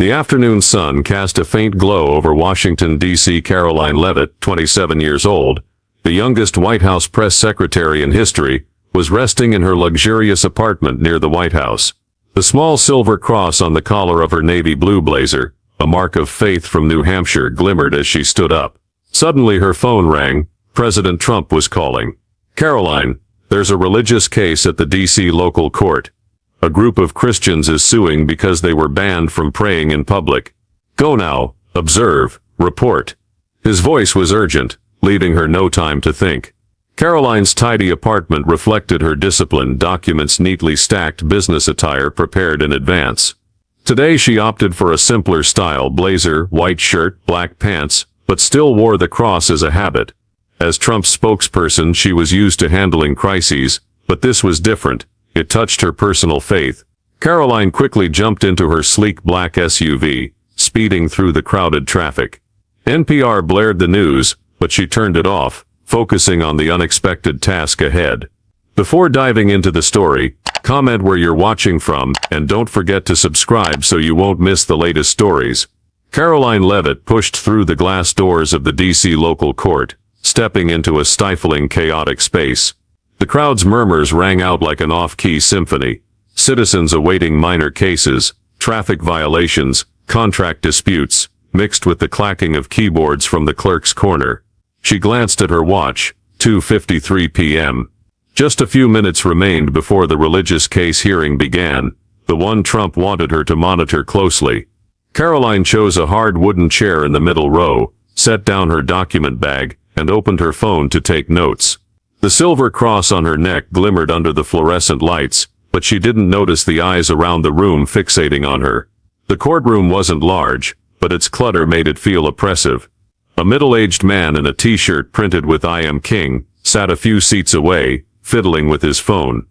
The afternoon sun cast a faint glow over Washington, D.C. Caroline Leavitt, 27 years old, the youngest White House press secretary in history, was resting in her luxurious apartment near the White House. The small silver cross on the collar of her navy blue blazer, a mark of faith from New Hampshire, glimmered as she stood up. Suddenly her phone rang. President Trump was calling. "Caroline, there's a religious case at the D.C. local court. A group of Christians is suing because they were banned from praying in public. Go now, observe, report." His voice was urgent, leaving her no time to think. Caroline's tidy apartment reflected her discipline, documents neatly stacked, business attire prepared in advance. Today she opted for a simpler style: blazer, white shirt, black pants, but still wore the cross as a habit. As Trump's spokesperson, she was used to handling crises, but this was different. It touched her personal faith. Caroline quickly jumped into her sleek black SUV, speeding through the crowded traffic. NPR blared the news, but she turned it off, focusing on the unexpected task ahead. Before diving into the story, comment where you're watching from, and don't forget to subscribe so you won't miss the latest stories. Caroline Leavitt pushed through the glass doors of the D.C. local court, stepping into a stifling, chaotic space. The crowd's murmurs rang out like an off-key symphony. Citizens awaiting minor cases, traffic violations, contract disputes, mixed with the clacking of keyboards from the clerk's corner. She glanced at her watch, 2:53 p.m. Just a few minutes remained before the religious case hearing began, the one Trump wanted her to monitor closely. Caroline chose a hard wooden chair in the middle row, set down her document bag, and opened her phone to take notes. The silver cross on her neck glimmered under the fluorescent lights, but she didn't notice the eyes around the room fixating on her. The courtroom wasn't large, but its clutter made it feel oppressive. A middle-aged man in a t-shirt printed with "I am king" sat a few seats away, fiddling with his phone.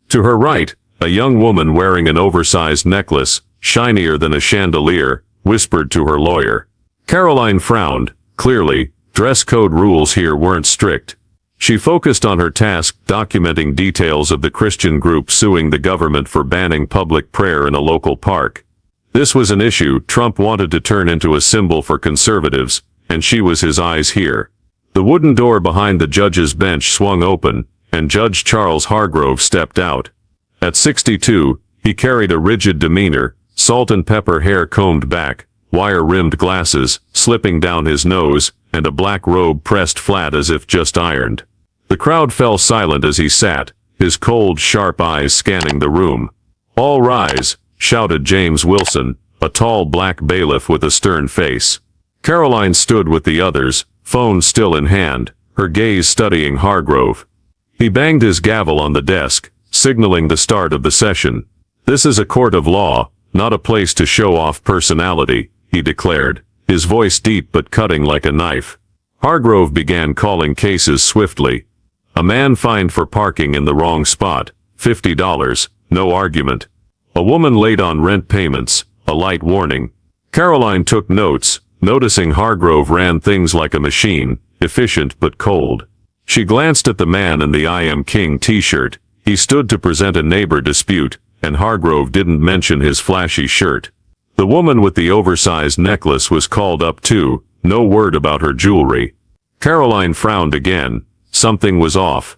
To her right, a young woman wearing an oversized necklace, shinier than a chandelier, whispered to her lawyer. Caroline frowned. Clearly, dress code rules here weren't strict. She focused on her task, documenting details of the Christian group suing the government for banning public prayer in a local park. This was an issue Trump wanted to turn into a symbol for conservatives, and she was his eyes here. The wooden door behind the judge's bench swung open, and Judge Charles Hargrove stepped out. At 62, he carried a rigid demeanor, salt and pepper hair combed back, wire-rimmed glasses slipping down his nose, and a black robe pressed flat as if just ironed. The crowd fell silent as he sat, his cold, sharp eyes scanning the room. "All rise," shouted James Wilson, a tall black bailiff with a stern face. Caroline stood with the others, phone still in hand, her gaze studying Hargrove. He banged his gavel on the desk, signaling the start of the session. "This is a court of law, not a place to show off personality," he declared, his voice deep but cutting like a knife. Hargrove began calling cases swiftly. A man fined for parking in the wrong spot, $50, no argument. A woman late on rent payments, a light warning. Caroline took notes, noticing Hargrove ran things like a machine, efficient but cold. She glanced at the man in the "I am king" t-shirt. He stood to present a neighbor dispute, and Hargrove didn't mention his flashy shirt. The woman with the oversized necklace was called up too, no word about her jewelry. Caroline frowned again. Something was off.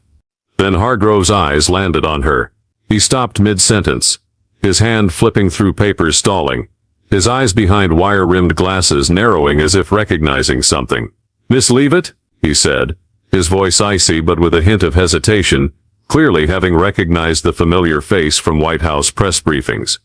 Then Hargrove's eyes landed on her. He stopped mid-sentence, his hand flipping through papers, stalling, his eyes behind wire-rimmed glasses narrowing as if recognizing something. "Miss Leavitt?" he said, his voice icy but with a hint of hesitation, clearly having recognized the familiar face from White House press briefings.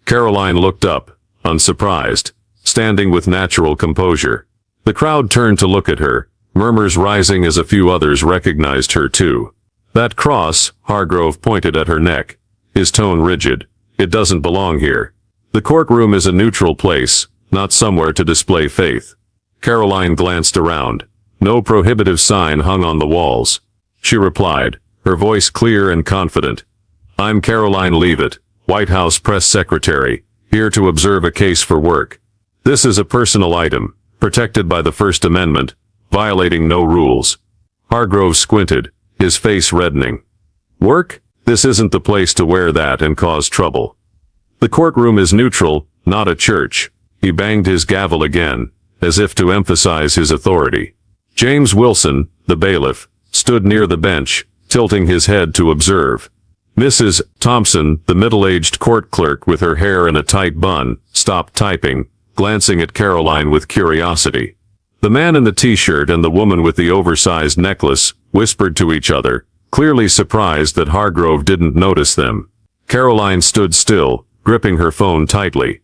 Caroline looked up, unsurprised, standing with natural composure. The crowd turned to look at her, murmurs rising as a few others recognized her too. "That cross," Hargrove pointed at her neck, his tone rigid. "It doesn't belong here. The courtroom is a neutral place, not somewhere to display faith." Caroline glanced around. No prohibitive sign hung on the walls. She replied, her voice clear and confident. "I'm Caroline Leavitt, White House press secretary, here to observe a case for work. This is a personal item, protected by the First Amendment, violating no rules." Hargrove squinted, his face reddening. "Work? This isn't the place to wear that and cause trouble. The courtroom is neutral, not a church." He banged his gavel again, as if to emphasize his authority. James Wilson, the bailiff, stood near the bench, tilting his head to observe. Mrs. Thompson, the middle-aged court clerk with her hair in a tight bun, stopped typing, glancing at Caroline with curiosity. The man in the t-shirt and the woman with the oversized necklace whispered to each other, clearly surprised that Hargrove didn't notice them. Caroline stood still, gripping her phone tightly.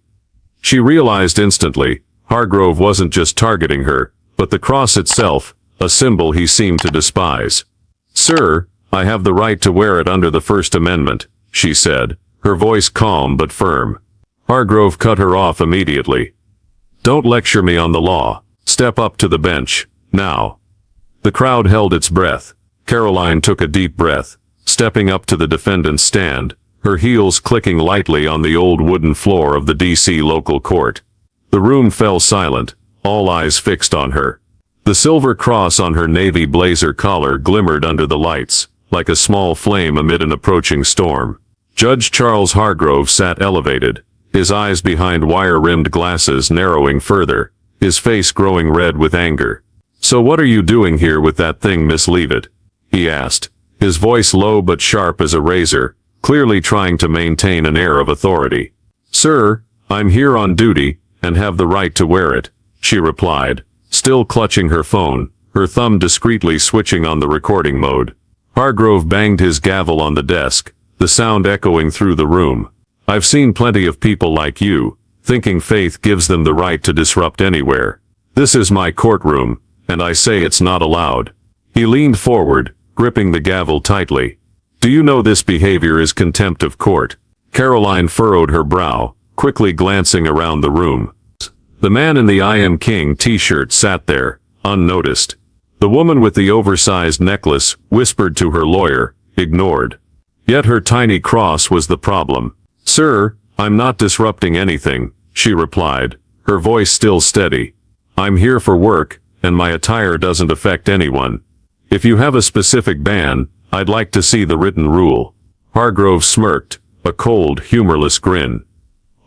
She realized instantly, Hargrove wasn't just targeting her, but the cross itself, a symbol he seemed to despise. "Sir, I have the right to wear it under the First Amendment," she said, her voice calm but firm. Hargrove cut her off immediately. "Don't lecture me on the law. Step up to the bench, now." The crowd held its breath. Caroline took a deep breath, stepping up to the defendant's stand, her heels clicking lightly on the old wooden floor of the D.C. local court. The room fell silent, all eyes fixed on her. The silver cross on her navy blazer collar glimmered under the lights, like a small flame amid an approaching storm. Judge Charles Hargrove sat elevated, his eyes behind wire-rimmed glasses narrowing further, his face growing red with anger. "So what are you doing here with that thing, Miss Leavitt?" he asked, his voice low but sharp as a razor, clearly trying to maintain an air of authority. "Sir, I'm here on duty, and have the right to wear it," she replied, still clutching her phone, her thumb discreetly switching on the recording mode. Hargrove banged his gavel on the desk, the sound echoing through the room. "I've seen plenty of people like you, thinking faith gives them the right to disrupt anywhere. This is my courtroom, and I say it's not allowed." He leaned forward, gripping the gavel tightly. "Do you know this behavior is contempt of court?" Caroline furrowed her brow, quickly glancing around the room. The man in the I Am King t-shirt sat there, unnoticed. The woman with the oversized necklace whispered to her lawyer, ignored. Yet her tiny cross was the problem. "Sir, I'm not disrupting anything," she replied, her voice still steady. "I'm here for work, and my attire doesn't affect anyone. If you have a specific ban, I'd like to see the written rule." Hargrove smirked, a cold, humorless grin.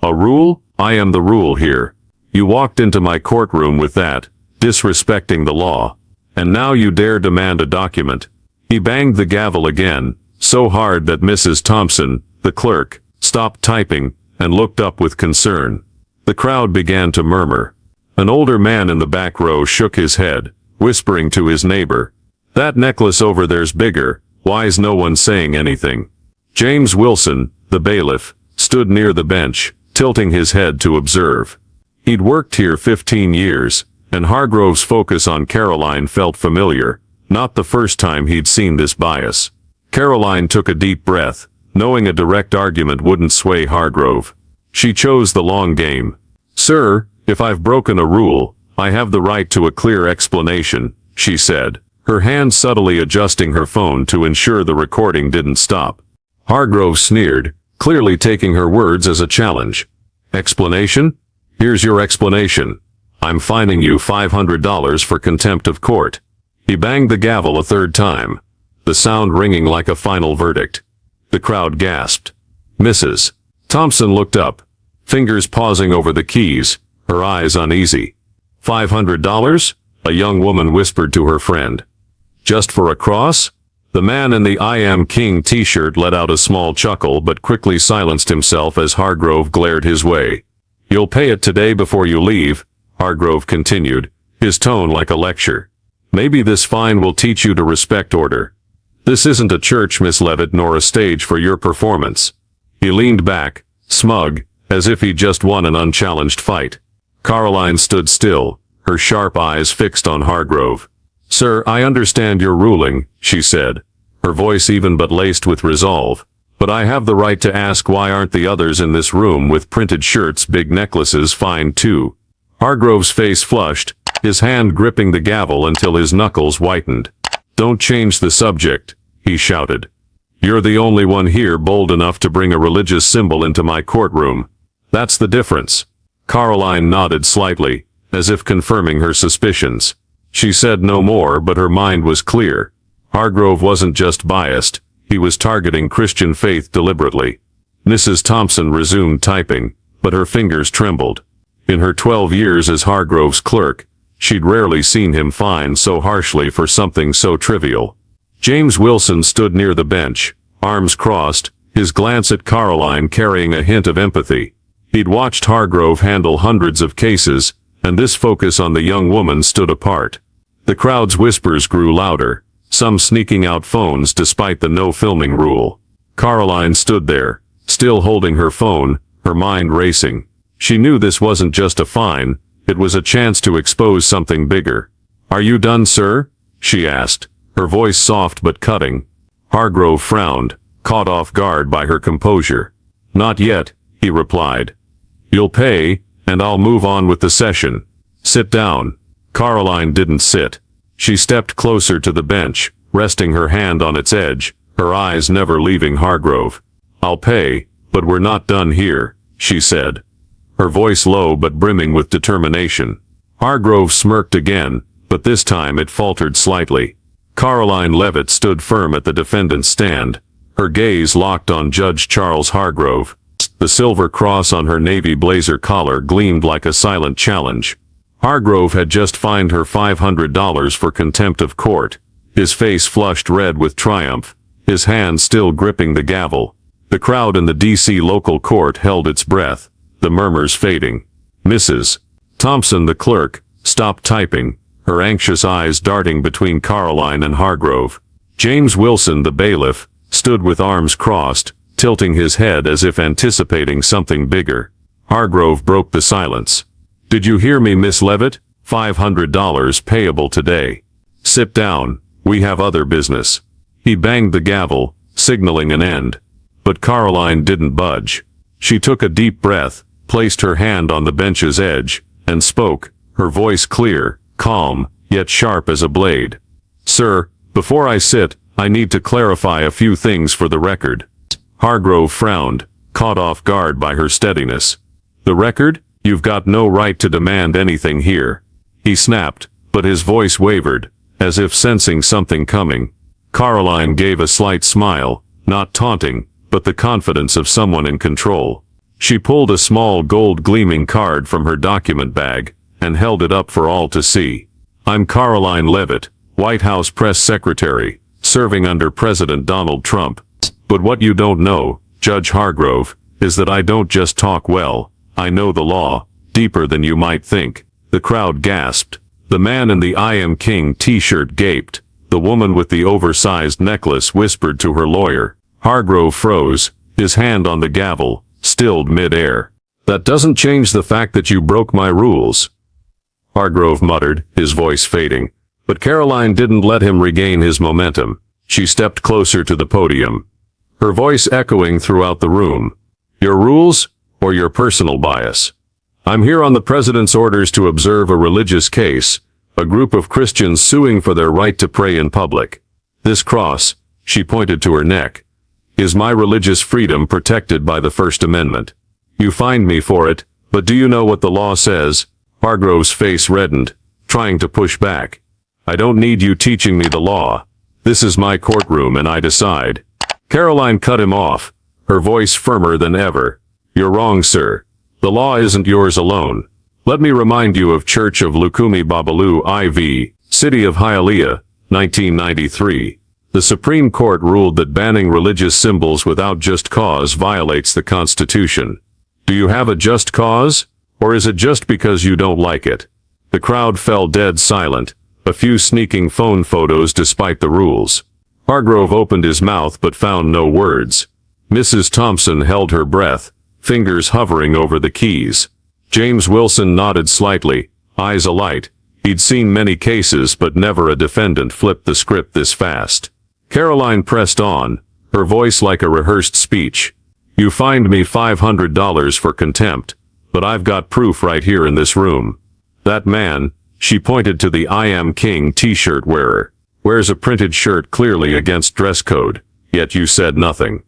"A rule? I am the rule here. You walked into my courtroom with that, disrespecting the law. And now you dare demand a document." He banged the gavel again, so hard that Mrs. Thompson, the clerk, stopped typing and looked up with concern. The crowd began to murmur. An older man in the back row shook his head, whispering to his neighbor, "That necklace over there's bigger, why's no one saying anything?" James Wilson, the bailiff, stood near the bench, tilting his head to observe. He'd worked here 15 years, and Hargrove's focus on Caroline felt familiar, not the first time he'd seen this bias. Caroline took a deep breath, knowing a direct argument wouldn't sway Hargrove. She chose the long game. "Sir, if I've broken a rule, I have the right to a clear explanation," she said, her hand subtly adjusting her phone to ensure the recording didn't stop. Hargrove sneered, clearly taking her words as a challenge. "Explanation? Here's your explanation. I'm fining you $500 for contempt of court." He banged the gavel a third time, the sound ringing like a final verdict. The crowd gasped. Mrs. Thompson looked up, fingers pausing over the keys, her eyes uneasy. $500? A young woman whispered to her friend. "Just for a cross?" The man in the I Am King t-shirt let out a small chuckle but quickly silenced himself as Hargrove glared his way. "You'll pay it today before you leave," Hargrove continued, his tone like a lecture. "Maybe this fine will teach you to respect order. This isn't a church, Miss Leavitt, nor a stage for your performance." He leaned back, smug, as if he'd just won an unchallenged fight. Caroline stood still, her sharp eyes fixed on Hargrove. "Sir, I understand your ruling," she said, her voice even but laced with resolve. "But I have the right to ask, why aren't the others in this room with printed shirts, big necklaces fined too?" Hargrove's face flushed, his hand gripping the gavel until his knuckles whitened. "Don't change the subject," he shouted. "You're the only one here bold enough to bring a religious symbol into my courtroom. That's the difference." Caroline nodded slightly, as if confirming her suspicions. She said no more, but her mind was clear. Hargrove wasn't just biased, he was targeting Christian faith deliberately. Mrs. Thompson resumed typing, but her fingers trembled. In her 12 years as Hargrove's clerk, she'd rarely seen him fined so harshly for something so trivial. James Wilson stood near the bench, arms crossed, his glance at Caroline carrying a hint of empathy. He'd watched Hargrove handle hundreds of cases, and this focus on the young woman stood apart. The crowd's whispers grew louder, some sneaking out phones despite the no filming rule. Caroline stood there, still holding her phone, her mind racing. She knew this wasn't just a fine, it was a chance to expose something bigger. "Are you done, sir?" she asked, her voice soft but cutting. Hargrove frowned, caught off guard by her composure. "Not yet," he replied. "You'll pay, and I'll move on with the session. Sit down." Caroline didn't sit. She stepped closer to the bench, resting her hand on its edge, her eyes never leaving Hargrove. "I'll pay, but we're not done here," she said, her voice low but brimming with determination. Hargrove smirked again, but this time it faltered slightly. Caroline Levitt stood firm at the defendant's stand, her gaze locked on Judge Charles Hargrove. The silver cross on her navy blazer collar gleamed like a silent challenge. Hargrove had just fined her $500 for contempt of court, his face flushed red with triumph, his hand still gripping the gavel. The crowd in the D.C. local court held its breath, the murmurs fading. Mrs. Thompson, the clerk, stopped typing, her anxious eyes darting between Caroline and Hargrove. James Wilson, the bailiff, stood with arms crossed, tilting his head as if anticipating something bigger. Hargrove broke the silence. "Did you hear me, Miss Levitt? $500 payable today. Sit down, we have other business." He banged the gavel, signaling an end. But Caroline didn't budge. She took a deep breath, placed her hand on the bench's edge, and spoke, her voice clear, calm, yet sharp as a blade. "Sir, before I sit, I need to clarify a few things for the record." Hargrove frowned, caught off guard by her steadiness. "The record? You've got no right to demand anything here," he snapped, but his voice wavered, as if sensing something coming. Caroline gave a slight smile, not taunting, but the confidence of someone in control. She pulled a small gold gleaming card from her document bag, and held it up for all to see. "I'm Caroline Levitt, White House Press Secretary, serving under President Donald Trump. But what you don't know, Judge Hargrove, is that I don't just talk well, I know the law, deeper than you might think." The crowd gasped. The man in the "I Am King" t-shirt gaped. The woman with the oversized necklace whispered to her lawyer. Hargrove froze, his hand on the gavel, stilled mid-air. "That doesn't change the fact that you broke my rules," Hargrove muttered, his voice fading. But Caroline didn't let him regain his momentum. She stepped closer to the podium, her voice echoing throughout the room. "Your rules, or your personal bias? I'm here on the president's orders to observe a religious case, a group of Christians suing for their right to pray in public. This cross," she pointed to her neck, "is my religious freedom protected by the First Amendment. You fined me for it, but do you know what the law says?" Hargrove's face reddened, trying to push back. "I don't need you teaching me the law. This is my courtroom and I decide." Caroline cut him off, her voice firmer than ever. "You're wrong, sir. The law isn't yours alone. Let me remind you of Church of Lukumi Babalu IV, City of Hialeah, 1993. The Supreme Court ruled that banning religious symbols without just cause violates the Constitution. Do you have a just cause? Or is it just because you don't like it?" The crowd fell dead silent, a few sneaking phone photos despite the rules. Hargrove opened his mouth but found no words. Mrs. Thompson held her breath, fingers hovering over the keys. James Wilson nodded slightly, eyes alight. He'd seen many cases but never a defendant flipped the script this fast. Caroline pressed on, her voice like a rehearsed speech. "You fined me $500 for contempt, but I've got proof right here in this room. That man," she pointed to the "I Am King" t-shirt wearer, "wears a printed shirt clearly against dress code, yet you said nothing."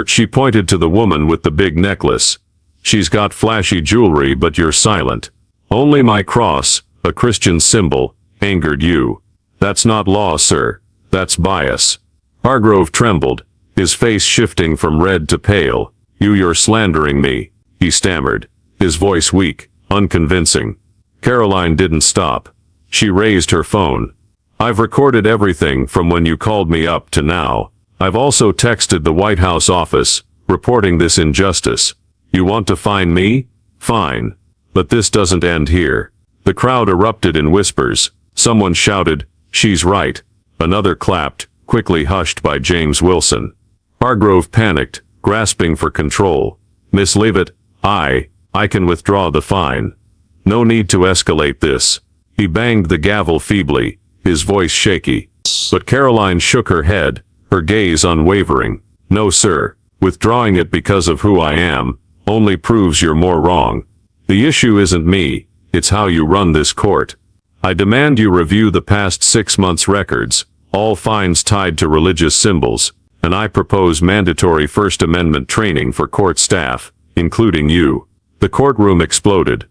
She pointed to the woman with the big necklace. "She's got flashy jewelry but you're silent. Only my cross, a Christian symbol, angered you. That's not law, sir. That's bias." Hargrove trembled, his face shifting from red to pale. You're slandering me," he stammered, his voice weak. unconvincing. Caroline didn't stop. She raised her phone. I've recorded everything from when you called me up to now. I've also texted the White House office, reporting this injustice. You want to find me? Fine. But this doesn't end here. The crowd erupted in whispers. Someone shouted, "She's right." Another clapped, quickly hushed by James Wilson. Hargrove panicked, grasping for control. "Miss Leavitt, I can withdraw the fine. No need to escalate this." He banged the gavel feebly, his voice shaky. But Caroline shook her head, her gaze unwavering. "No, sir. Withdrawing it because of who I am only proves you're more wrong. The issue isn't me, it's how you run this court. I demand you review the past 6 months' records, all fines tied to religious symbols, and I propose mandatory First Amendment training for court staff, including you." The courtroom exploded.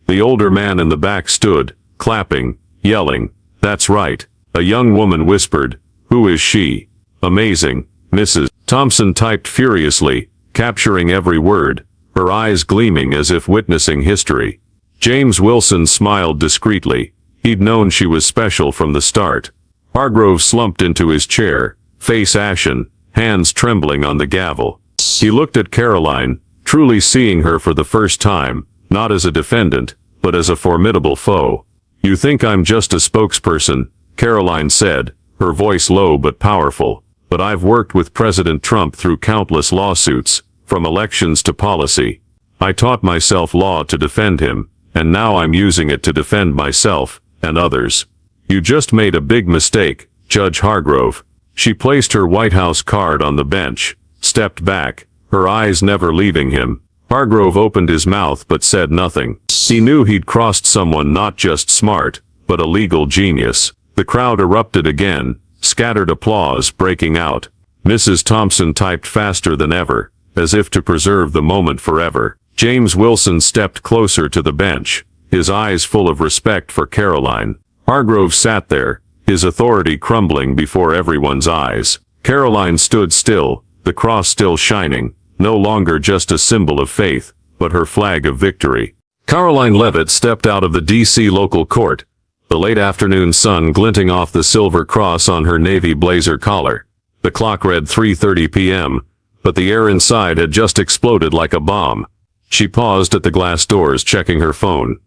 The older man in the back stood, clapping, yelling, "That's right." A young woman whispered, "Who is she?" "Amazing, Mrs. Thompson," typed furiously, capturing every word, her eyes gleaming as if witnessing history. James Wilson smiled discreetly. He'd known she was special from the start. Hargrove slumped into his chair, face ashen, hands trembling on the gavel. He looked at Caroline, truly seeing her for the first time, not as a defendant, but as a formidable foe. "You think I'm just a spokesperson," Caroline said, her voice low but powerful. "But I've worked with President Trump through countless lawsuits, from elections to policy. I taught myself law to defend him, and now I'm using it to defend myself, and others. You just made a big mistake, Judge Hargrove." She placed her White House card on the bench, stepped back, her eyes never leaving him. Hargrove opened his mouth but said nothing. He knew he'd crossed someone not just smart, but a legal genius. The crowd erupted again, scattered applause breaking out. Mrs. Thompson typed faster than ever, as if to preserve the moment forever. James Wilson stepped closer to the bench, his eyes full of respect for Caroline. Hargrove sat there, his authority crumbling before everyone's eyes. Caroline stood still, the cross still shining, no longer just a symbol of faith, but her flag of victory. Caroline Leavitt stepped out of the D.C. local court, the late afternoon sun glinting off the silver cross on her navy blazer collar. The clock read 3:30 p.m., but the air inside had just exploded like a bomb. She paused at the glass doors, checking her phone.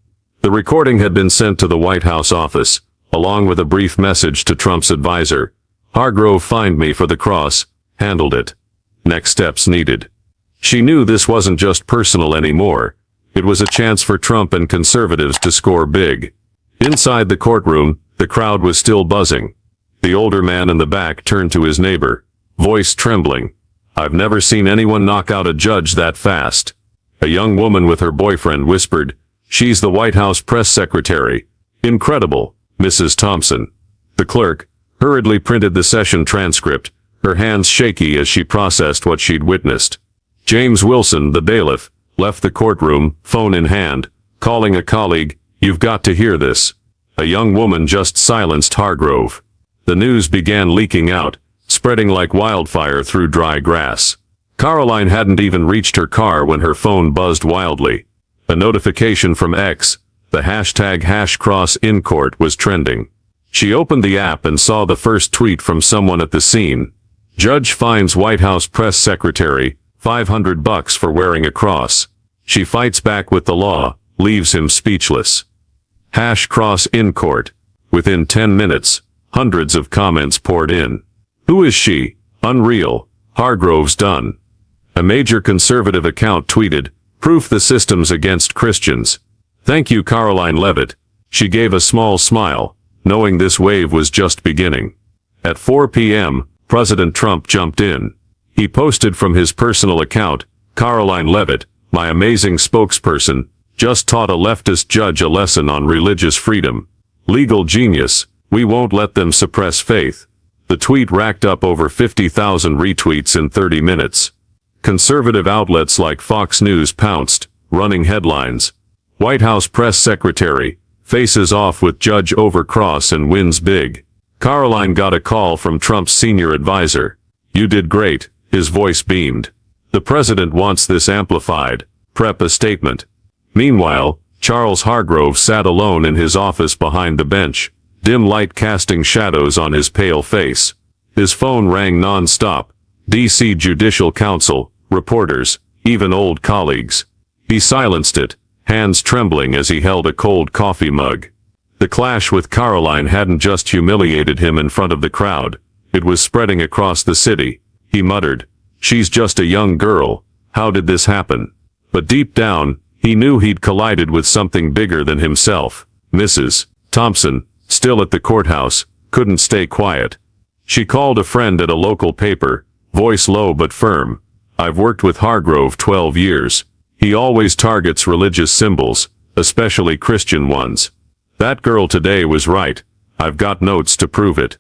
The recording had been sent to the White House office, along with a brief message to Trump's advisor. "Hargrove fined me for the cross, handled it. Next steps needed." She knew this wasn't just personal anymore. It was a chance for Trump and conservatives to score big. Inside the courtroom, the crowd was still buzzing. The older man in the back turned to his neighbor, voice trembling. "I've never seen anyone knock out a judge that fast." A young woman with her boyfriend whispered, "She's the White House press secretary. Incredible, Mrs. Thompson." The clerk hurriedly printed the session transcript, her hands shaky as she processed what she'd witnessed. James Wilson, the bailiff, left the courtroom, phone in hand, calling a colleague, "You've got to hear this." A young woman just silenced Hargrove. The news began leaking out, spreading like wildfire through dry grass. Caroline hadn't even reached her car when her phone buzzed wildly. A notification from X, the hashtag #CrossInCourt was trending. She opened the app and saw the first tweet from someone at the scene. "Judge fines White House press secretary $500 for wearing a cross. She fights back with the law, leaves him speechless." #CrossInCourt. Within 10 minutes, hundreds of comments poured in. "Who is she? Unreal. Hargrove's done." A major conservative account tweeted, "Proof the system's against Christians. Thank you, Caroline Leavitt." She gave a small smile, knowing this wave was just beginning. At 4 p.m., President Trump jumped in. He posted from his personal account, "Caroline Leavitt, my amazing spokesperson, just taught a leftist judge a lesson on religious freedom. Legal genius, we won't let them suppress faith." The tweet racked up over 50,000 retweets in 30 minutes. Conservative outlets like Fox News pounced, running headlines. "White House press secretary faces off with judge over cross and wins big." Caroline got a call from Trump's senior advisor. "You did great," his voice beamed. "The president wants this amplified. Prep a statement." Meanwhile, Charles Hargrove sat alone in his office behind the bench, dim light casting shadows on his pale face. His phone rang non-stop. D.C. Judicial Council, reporters, even old colleagues. He silenced it, hands trembling as he held a cold coffee mug. The clash with Caroline hadn't just humiliated him in front of the crowd. It was spreading across the city. He muttered, "She's just a young girl. How did this happen?" But deep down, he knew he'd collided with something bigger than himself. Mrs. Thompson, still at the courthouse, couldn't stay quiet. She called a friend at a local paper, voice low but firm. "I've worked with Hargrove 12 years. He always targets religious symbols, especially Christian ones. That girl today was right. I've got notes to prove it."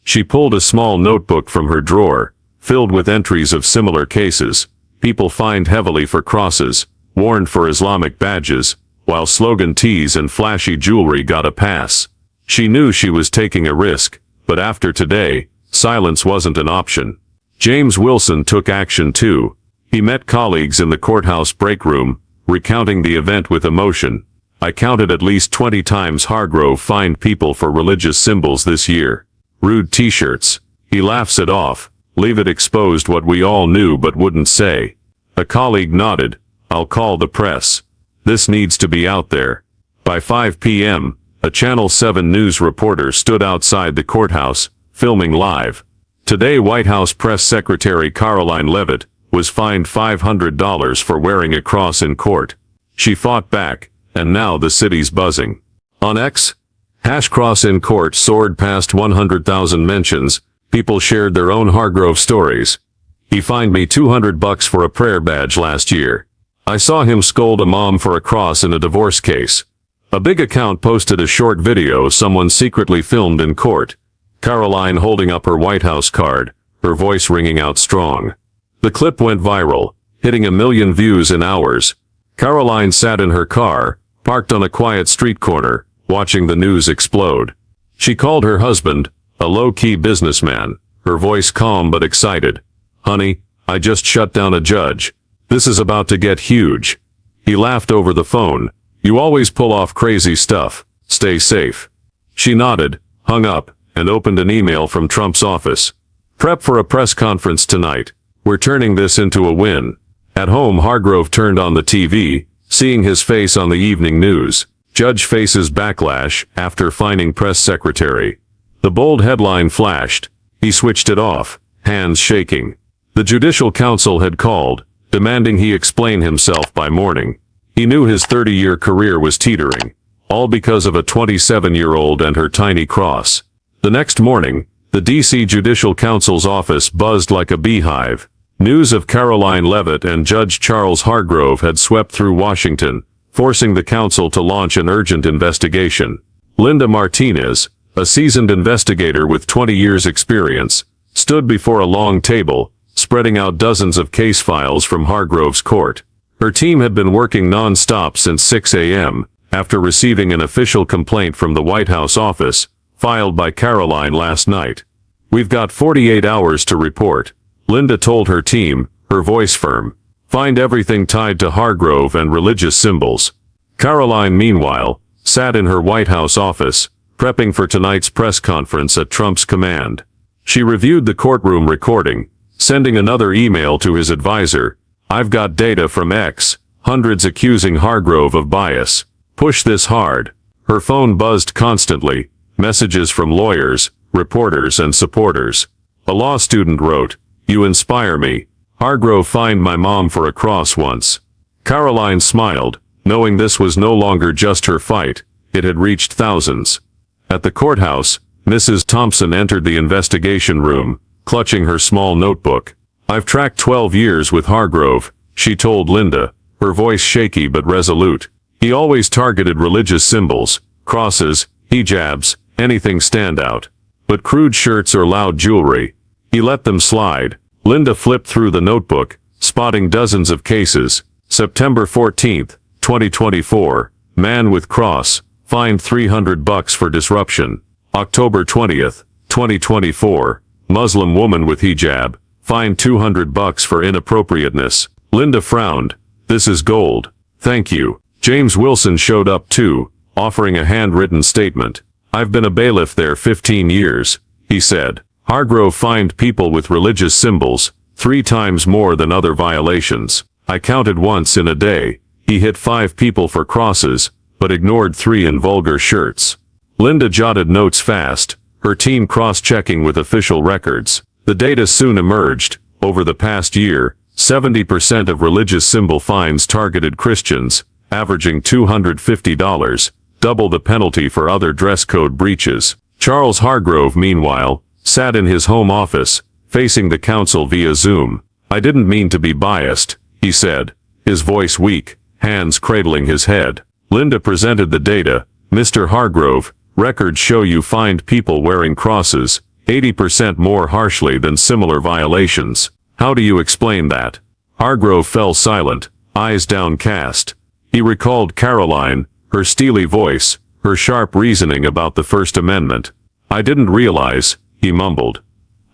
She pulled a small notebook from her drawer, filled with entries of similar cases. People fined heavily for crosses, warned for Islamic badges, while slogan tees and flashy jewelry got a pass. She knew she was taking a risk, but after today, silence wasn't an option. James Wilson took action too. He met colleagues in the courthouse break room, recounting the event with emotion. "I counted at least 20 times Hargrove fined people for religious symbols this year. Rude t-shirts." He laughs it off. "Leave it exposed what we all knew but wouldn't say." A colleague nodded. "I'll call the press. This needs to be out there." By 5 p.m., a Channel 7 news reporter stood outside the courthouse, filming live. Today, White House Press Secretary Caroline Leavitt was fined $500 for wearing a cross in court. She fought back, and now the city's buzzing. On X, #cross in court soared past 100,000 mentions. People shared their own Hargrove stories. "He fined me $200 for a prayer badge last year. I saw him scold a mom for a cross in a divorce case." A big account posted a short video someone secretly filmed in court. Caroline holding up her White House card, her voice ringing out strong. The clip went viral, hitting 1 million views in hours. Caroline sat in her car, parked on a quiet street corner, watching the news explode. She called her husband, a low-key businessman, her voice calm but excited. "Honey, I just shut down a judge. This is about to get huge." He laughed over the phone. "You always pull off crazy stuff. Stay safe." She nodded, hung up, and opened an email from Trump's office. "Prep for a press conference tonight. We're turning this into a win." At home, Hargrove turned on the TV, seeing his face on the evening news. Judge faces backlash after fining press secretary. The bold headline flashed. He switched it off, hands shaking. The Judicial Council had called, demanding he explain himself by morning. He knew his 30-year career was teetering, all because of a 27-year-old and her tiny cross. The next morning, the D.C. Judicial Council's office buzzed like a beehive. News of Caroline Leavitt and Judge Charles Hargrove had swept through Washington, forcing the council to launch an urgent investigation. Linda Martinez, a seasoned investigator with 20 years' experience, stood before a long table, spreading out dozens of case files from Hargrove's court. Her team had been working non-stop since 6 a.m., after receiving an official complaint from the White House office, filed by Caroline last night. "We've got 48 hours to report," Linda told her team, her voice firm. "Find everything tied to Hargrove and religious symbols." Caroline, meanwhile, sat in her White House office, prepping for tonight's press conference at Trump's command. She reviewed the courtroom recording, sending another email to his advisor. "I've got data from X, hundreds accusing Hargrove of bias. Push this hard." Her phone buzzed constantly, messages from lawyers, reporters, and supporters. A law student wrote, "You inspire me. Hargrove fined my mom for a cross once." Caroline smiled, knowing this was no longer just her fight. It had reached thousands. At the courthouse, Mrs. Thompson entered the investigation room, clutching her small notebook. "I've tracked 12 years with Hargrove," she told Linda, her voice shaky but resolute. "He always targeted religious symbols, crosses, hijabs, anything stand out. But crude shirts or loud jewelry, he let them slide." Linda flipped through the notebook, spotting dozens of cases. September 14th, 2024, man with cross, fined $300 for disruption. October 20th, 2024, Muslim woman with hijab, fined $200 for inappropriateness. Linda frowned. "This is gold. Thank you." James Wilson showed up too, offering a handwritten statement. "I've been a bailiff there 15 years, he said. "Hargrove fined people with religious symbols, 3 times more than other violations. I counted once in a day. He hit 5 people for crosses, but ignored 3 in vulgar shirts." Linda jotted notes fast, her team cross-checking with official records. The data soon emerged. Over the past year, 70% of religious symbol fines targeted Christians, averaging $250, double the penalty for other dress code breaches. Charles Hargrove, meanwhile, sat in his home office, facing the council via Zoom. "I didn't mean to be biased," he said, his voice weak, hands cradling his head. Linda presented the data. "Mr. Hargrove, records show you fined people wearing crosses 80% more harshly than similar violations. How do you explain that?" Hargrove fell silent, eyes downcast. He recalled Caroline, her steely voice, her sharp reasoning about the First Amendment. "I didn't realize," he mumbled.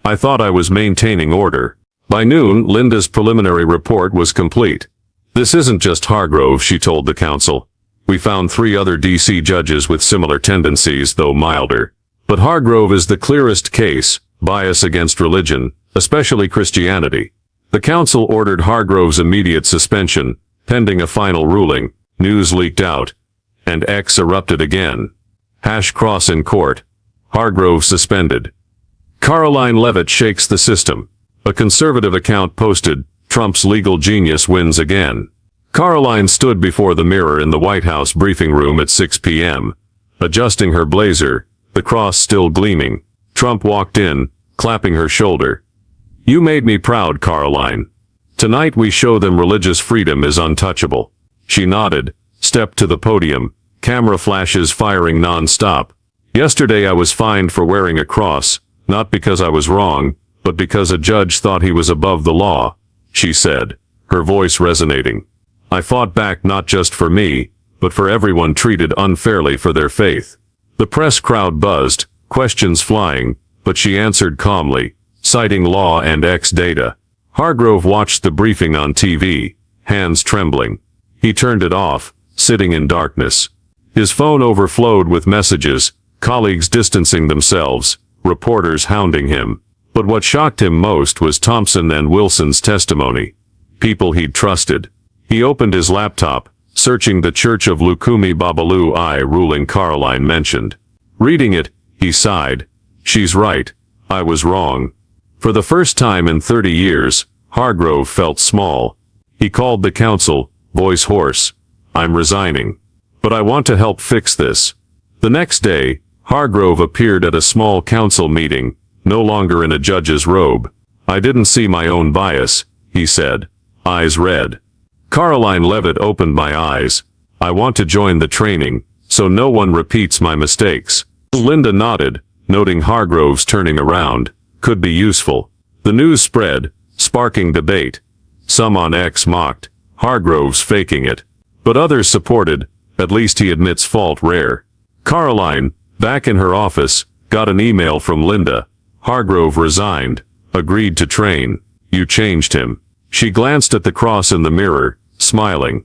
"I thought I was maintaining order." By noon, Linda's preliminary report was complete. "This isn't just Hargrove," she told the council. "We found 3 other D.C. judges with similar tendencies, though milder. But Hargrove is the clearest case, bias against religion, especially Christianity." The council ordered Hargrove's immediate suspension, pending a final ruling. News leaked out, and X erupted again. #cross in court. Hargrove suspended. Caroline Leavitt shakes the system. A conservative account posted, "Trump's legal genius wins again." Caroline stood before the mirror in the White House briefing room at 6 p.m., adjusting her blazer, the cross still gleaming. Trump walked in, clapping her shoulder. "You made me proud, Caroline. Tonight we show them religious freedom is untouchable." She nodded, stepped to the podium, camera flashes firing non-stop. "Yesterday I was fined for wearing a cross, not because I was wrong, but because a judge thought he was above the law," she said, her voice resonating. "I fought back not just for me, but for everyone treated unfairly for their faith." The press crowd buzzed, questions flying, but she answered calmly, citing law and X data. Hargrove watched the briefing on TV, hands trembling. He turned it off, sitting in darkness. His phone overflowed with messages, colleagues distancing themselves, reporters hounding him. But what shocked him most was Thompson and Wilson's testimony. People he'd trusted. He opened his laptop, searching the Church of Lukumi Babalu I ruling Caroline mentioned. Reading it, he sighed. "She's right. I was wrong." For the first time in 30 years, Hargrove felt small. He called the council, voice hoarse. "I'm resigning. But I want to help fix this." The next day, Hargrove appeared at a small council meeting, no longer in a judge's robe. "I didn't see my own bias," he said, eyes red. Caroline Leavitt opened my eyes. "I want to join the training, so no one repeats my mistakes." Linda nodded, noting Hargrove's turning around. Could be useful. The news spread, sparking debate. Some on X mocked, Hargrove's faking it. But others supported, at least he admits fault rare. Caroline, back in her office, got an email from Linda. "Hargrove resigned, agreed to train. You changed him." She glanced at the cross in the mirror, smiling.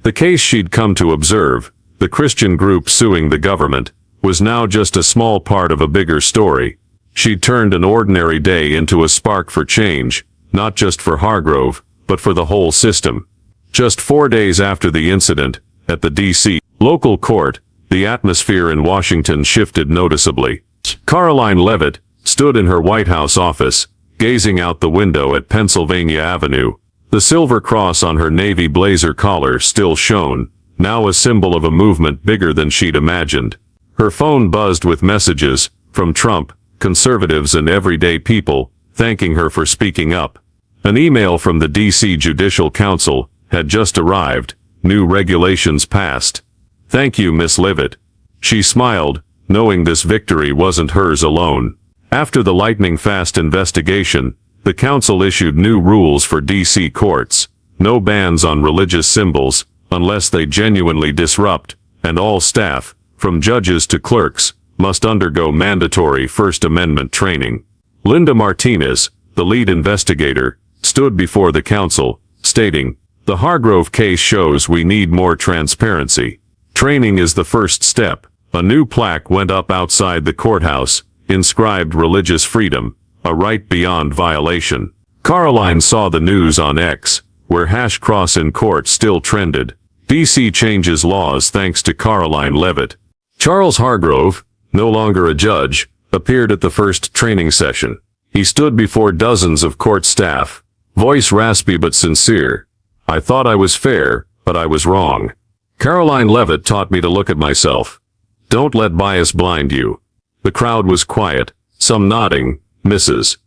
The case she'd come to observe, the Christian group suing the government, was now just a small part of a bigger story. She'd turned an ordinary day into a spark for change, not just for Hargrove, but for the whole system. Just 4 days after the incident, at the D.C. local court, the atmosphere in Washington shifted noticeably. Caroline Leavitt stood in her White House office, gazing out the window at Pennsylvania Avenue. The silver cross on her navy blazer collar still shone, now a symbol of a movement bigger than she'd imagined. Her phone buzzed with messages, from Trump, conservatives and everyday people, thanking her for speaking up. An email from the D.C. Judicial Council had just arrived, new regulations passed. "Thank you, Miss Leavitt." She smiled, knowing this victory wasn't hers alone. After the lightning-fast investigation, the council issued new rules for D.C. courts. No bans on religious symbols, unless they genuinely disrupt, and all staff, from judges to clerks, must undergo mandatory First Amendment training. Linda Martinez, the lead investigator, stood before the council, stating, The Hargrove case shows we need more transparency. Training is the first step. A new plaque went up outside the courthouse, inscribed religious freedom, a right beyond violation. Caroline saw the news on X, where #cross in court still trended. DC changes laws thanks to Caroline Levitt. Charles Hargrove, no longer a judge, appeared at the first training session. He stood before dozens of court staff, voice raspy but sincere. I thought I was fair, but I was wrong. Caroline Levitt taught me to look at myself. Don't let bias blind you. The crowd was quiet, some nodding. Mrs.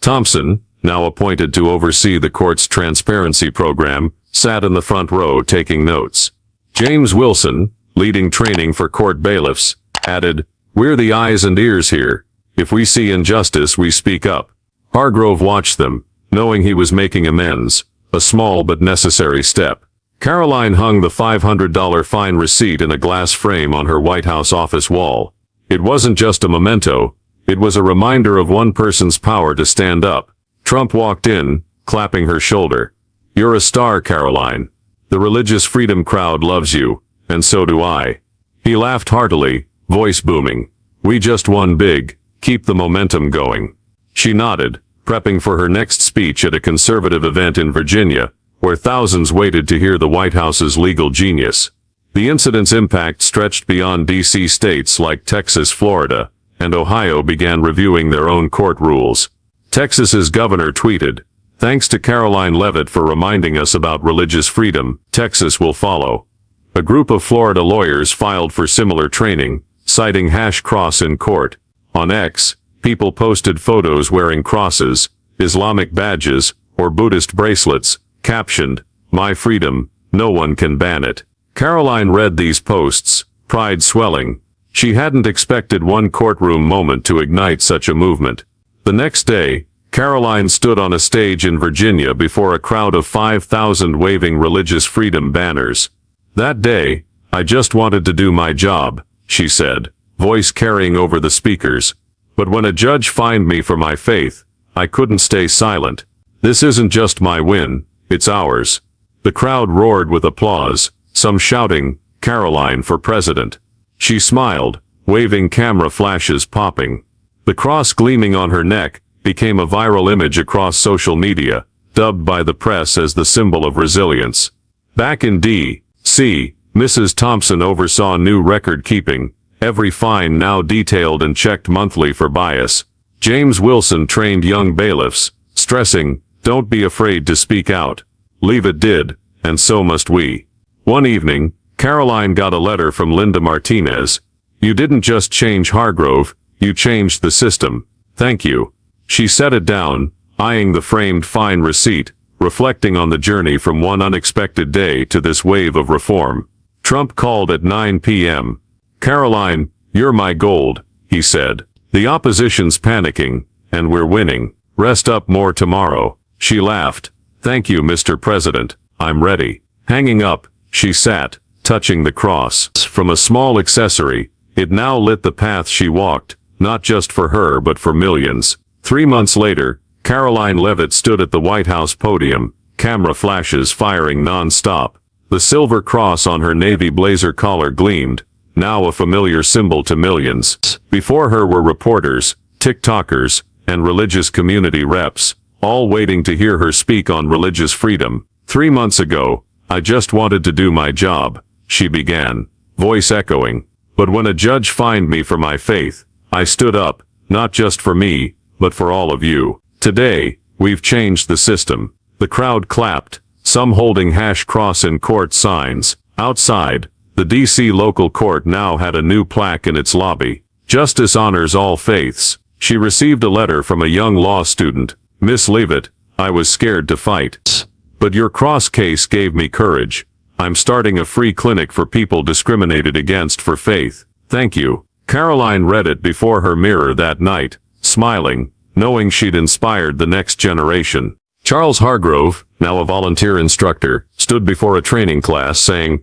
Thompson, now appointed to oversee the court's transparency program, sat in the front row taking notes. James Wilson, leading training for court bailiffs, added, "We're the eyes and ears here. If we see injustice, we speak up." Hargrove watched them, knowing he was making amends, a small but necessary step. Caroline hung the $500 fine receipt in a glass frame on her White House office wall. It wasn't just a memento, it was a reminder of one person's power to stand up. Trump walked in, clapping her shoulder. "You're a star, Caroline. The religious freedom crowd loves you, and so do I." He laughed heartily, voice booming. "We just won big, keep the momentum going." She nodded, prepping for her next speech at a conservative event in Virginia, where thousands waited to hear the White House's legal genius. The incident's impact stretched beyond D.C. states like Texas, Florida, and Ohio began reviewing their own court rules. Texas's governor tweeted, "Thanks to Caroline Levitt for reminding us about religious freedom, Texas will follow." A group of Florida lawyers filed for similar training, citing #cross in court. On X, people posted photos wearing crosses, Islamic badges, or Buddhist bracelets, captioned, "My freedom, no one can ban it." Caroline read these posts, pride swelling. She hadn't expected one courtroom moment to ignite such a movement. The next day, Caroline stood on a stage in Virginia before a crowd of 5,000 waving religious freedom banners. "That day, I just wanted to do my job," she said, voice carrying over the speakers. "But when a judge fined me for my faith, I couldn't stay silent. This isn't just my win, it's ours." The crowd roared with applause, some shouting, "Caroline for president." She smiled, waving camera flashes popping. The cross gleaming on her neck became a viral image across social media, dubbed by the press as the symbol of resilience. Back in D.C., Mrs. Thompson oversaw new record-keeping, every fine now detailed and checked monthly for bias. James Wilson trained young bailiffs, stressing, "Don't be afraid to speak out. Levitt did, and so must we." One evening, Caroline got a letter from Linda Martinez. "You didn't just change Hargrove, you changed the system. Thank you." She set it down, eyeing the framed fine receipt, reflecting on the journey from one unexpected day to this wave of reform. Trump called at 9 p.m. "Caroline, you're my gold," he said. "The opposition's panicking, and we're winning. Rest up more tomorrow." She laughed. "Thank you, Mr. President. I'm ready." Hanging up, she sat, touching the cross. From a small accessory, it now lit the path she walked, not just for her but for millions. 3 months later, Caroline Levitt stood at the White House podium, camera flashes firing non-stop. The silver cross on her navy blazer collar gleamed, now a familiar symbol to millions. Before her were reporters, TikTokers, and religious community reps, all waiting to hear her speak on religious freedom. 3 months ago, "I just wanted to do my job," she began, voice echoing. "But when a judge fined me for my faith, I stood up, not just for me, but for all of you. Today, we've changed the system." The crowd clapped, some holding #cross in court signs. Outside, the D.C. local court now had a new plaque in its lobby. "Justice honors all faiths." She received a letter from a young law student. "Miss Levitt, I was scared to fight. But your cross case gave me courage. I'm starting a free clinic for people discriminated against for faith. Thank you." Caroline read it before her mirror that night, smiling, knowing she'd inspired the next generation. Charles Hargrove, now a volunteer instructor, stood before a training class saying,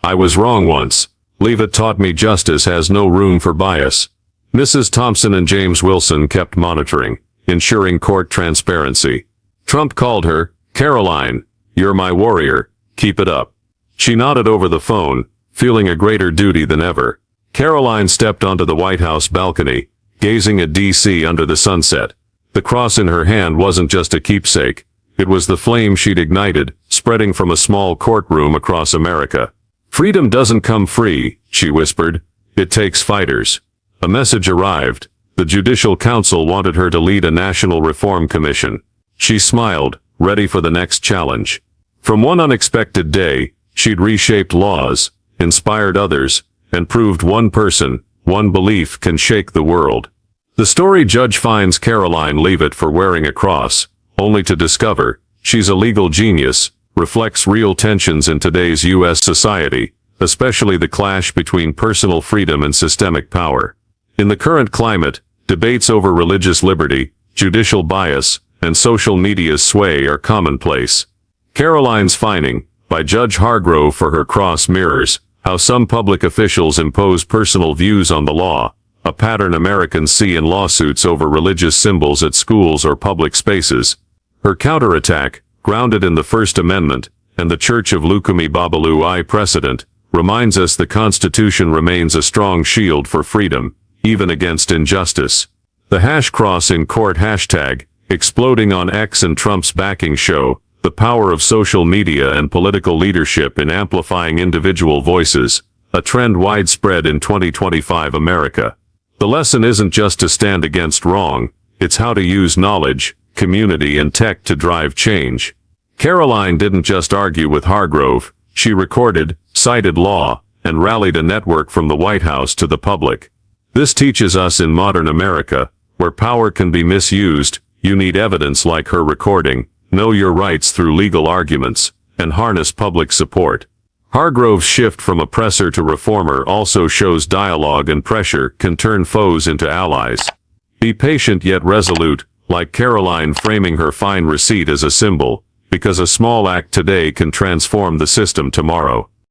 "I was wrong once. Levitt taught me justice has no room for bias." Mrs. Thompson and James Wilson kept monitoring, ensuring court transparency. Trump called her, "Caroline, You're my warrior. Keep it up." She nodded over the phone, feeling a greater duty than ever. Caroline stepped onto the White House balcony, gazing at D.C. under the sunset. The cross in her hand wasn't just a keepsake. It was the flame she'd ignited, spreading from a small courtroom across America. "Freedom doesn't come free," she whispered. "It takes fighters." A message arrived. The Judicial Council wanted her to lead a national reform commission. She smiled, ready for the next challenge. From one unexpected day, she'd reshaped laws, inspired others, and proved one person, one belief can shake the world. The story judge finds Caroline Leavitt for wearing a cross, only to discover she's a legal genius, reflects real tensions in today's U.S. society, especially the clash between personal freedom and systemic power. In the current climate, debates over religious liberty, judicial bias, and social media's sway are commonplace. Caroline's fining, by Judge Hargrove for her cross, mirrors how some public officials impose personal views on the law, a pattern Americans see in lawsuits over religious symbols at schools or public spaces. Her counterattack, grounded in the First Amendment and the Church of Lukumi Babalu I precedent, reminds us the Constitution remains a strong shield for freedom, even against injustice. The hash cross in court hashtag, exploding on X, and Trump's backing show the power of social media and political leadership in amplifying individual voices, a trend widespread in 2025 America. The lesson isn't just to stand against wrong, it's how to use knowledge, community, and tech to drive change. Caroline didn't just argue with Hargrove, she recorded, cited law, and rallied a network from the White House to the public. This teaches us in modern America, where power can be misused, you need evidence like her recording, know your rights through legal arguments, and harness public support. Hargrove's shift from oppressor to reformer also shows dialogue and pressure can turn foes into allies. Be patient yet resolute, like Caroline framing her fine receipt as a symbol, because a small act today can transform the system tomorrow.